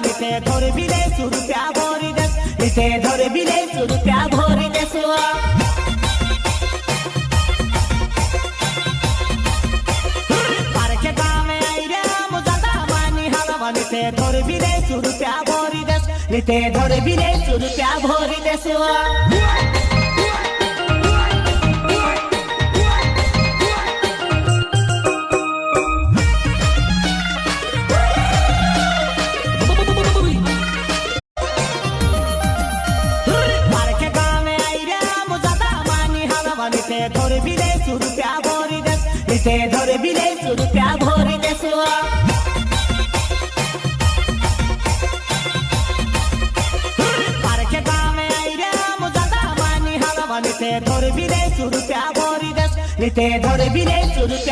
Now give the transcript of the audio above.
निते धर बिले सुरुप्या भरी देस निते धर बिले सुरुप्या भरी देस पारखे गामे आइरे मुजादा मानी हलवा निते धर बिले सुरुप्या भरी देस निते धर बिले सुरुप्या भरी देस निते धर बिले सुरुप्या भरी देस निते धर बिले सुरुप्या भरी देस पारखे गामे आइरे मुजादा मानी हलवा निते धर बिले सुरुप्या भरी देस निते धर बिले सुरुप्या